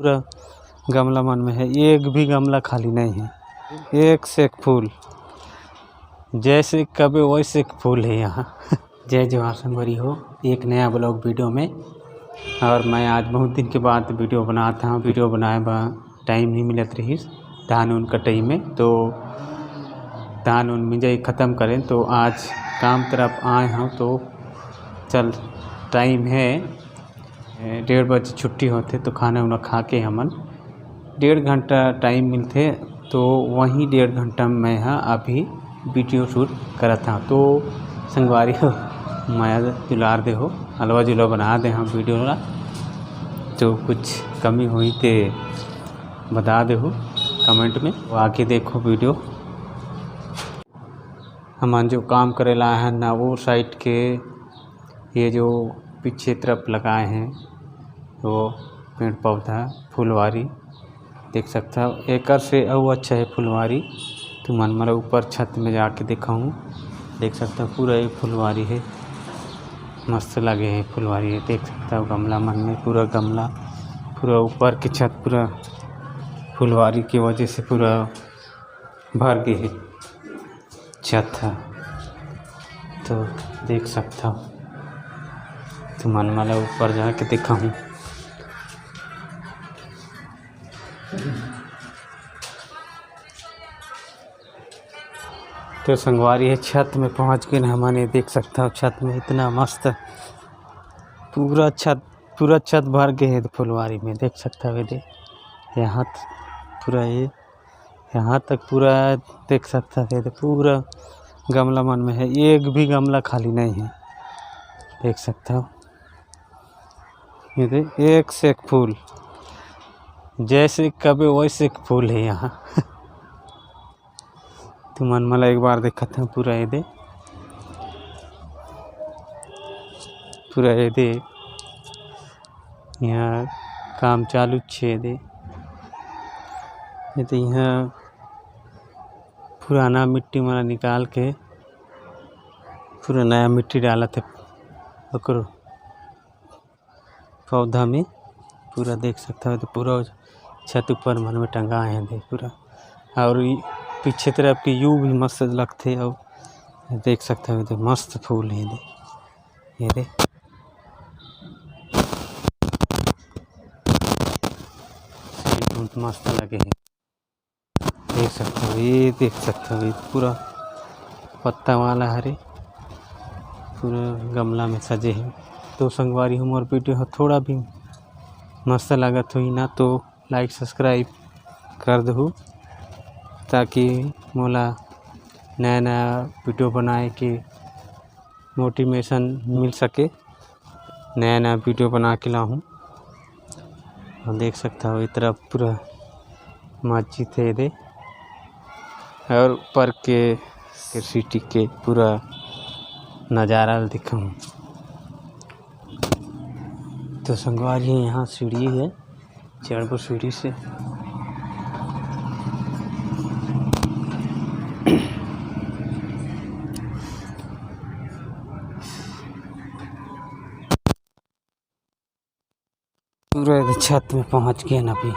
पूरा गमला मन में है, एक भी गमला खाली नहीं है, एक से एक फूल, जैसे कभी वैसे फूल है यहाँ। जय जवाहर संगवारी हो, एक नया ब्लॉग वीडियो में। और मैं आज बहुत दिन के बाद वीडियो बनाता हूँ। वीडियो बनाए टाइम नहीं मिलत रही धान उन कटई में, तो धान उन मिंजाई ख़त्म करें तो आज काम तरफ आए हूँ। तो चल टाइम है 1:30 बजे छुट्टी होते, तो खाना उना खा के हमन 1.5 घंटा टाइम मिलते, तो वहीं 1.5 घंटा में मैं अभी वीडियो शूट करत हूँ। तो संगवारी हो माया दुलार दे हो, हलवा जुलवा बना दे हम वीडियो ला, तो कुछ कमी हुई तो बता दे हो कमेंट में, वो आके देखो वीडियो। हम जो काम करे ला है ना, वो साइड के ये जो पीछे तरफ लगाए हैं वो पेड़ पौधा फुलवारी देख सकता हो। एक से और अच्छा है फुलवारी, तो मन मेरा ऊपर छत में जाके देखा हूँ, देख सकता हो पूरा एक फुलवारी है, मस्त लगे है फुलवारी है। देख सकता हो गमला मन में पूरा गमला, पूरा ऊपर की छत पूरा फुलवारी की वजह से पूरा भर गई है छत है। तो देख सकता हो, तो मन माला ऊपर जाके देखा हूँ। तो संगवारी है छत में पहुँच गए हमने, देख सकता हो छत में इतना मस्त पूरा छत भर गए है फुलवारी में। देख सकता हो दे यहाँ पूरा ये यहाँ तक पूरा देख सकता है, पूरा गमला मन में है, एक भी गमला खाली नहीं है। देख सकता हो ये दे एक से एक फूल, जैसे कभी वैसे फूल है यहाँ। तो मन मला एक बार देखा था पूरा ये दे यहाँ काम चालू छे दे। ये तो यहाँ पुराना मिट्टी मला निकाल के पूरा नया मिट्टी डाला थे ओकरो पौधा में, पूरा देख सकता हो। तो पूरा छत ऊपर मन में टंगा है दे पूरा, और पीछे तरफ की यू भी मस्त लगते। और देख सकते हो तो मस्त फूल है ये दे बहुत मस्त लगे हैं। देख सकते हो ये, देख सकते हो ये पूरा पत्ता वाला हरे पूरा गमला में सजे हैं। तो संगवारी हूँ और वीडियो हो थोड़ा भी मस्त लागत हुई ना, तो लाइक सब्सक्राइब कर दो, ताकि मोला नया नया वीडियो बनाए के मोटिवेशन मिल सके, नया नया वीडियो बना के लाऊँ। और देख सकता हो इस तरफ पूरा मस्जिद है दे, और ऊपर के सिटी के पूरा नज़ारा दिखाऊँ। तो संगवारी यहाँ सीढ़ी है, 4 सीढ़ी से पूरा छत में पहुँच गया ना अभी।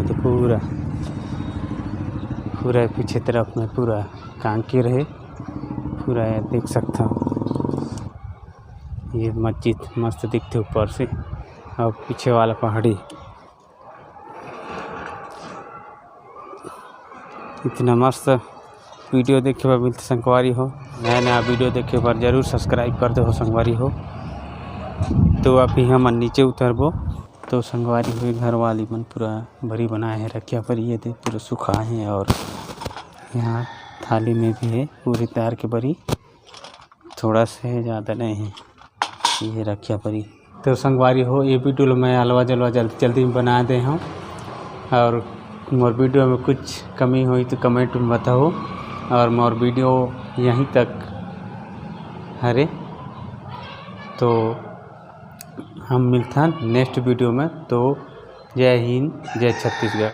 तो पूरा पीछे तरफ में पूरा कांकेर है पूरा, देख सकता हूँ ये मस्जिद मस्त दिखते ऊपर से, और पीछे वाला पहाड़ी इतना मस्त वीडियो देखे पर मिलते। संगवारी हो नया नया वीडियो देखे पर जरूर सब्सक्राइब कर दो संगवारी हो। तो अभी हम नीचे उतरबो, तो संगवारी हुई घर वाली मन पूरा भरी बनाए है रखिया पर, ये दे पूरा सुखा है। और यहाँ थाली में भी है पूरी तैयार के बरी, थोड़ा से ज़्यादा नहीं है, ये रखिया परी। तो संगवारी हो ये वीडियो मैं हलवा जलवा जल्दी में बना दे हूँ, और मोर वीडियो में कुछ कमी हुई तो कमेंट में बताओ। और मोर वीडियो यहीं तक हरे, तो हम मिलते हैं नेक्स्ट वीडियो में। तो जय हिंद, जय छत्तीसगढ़।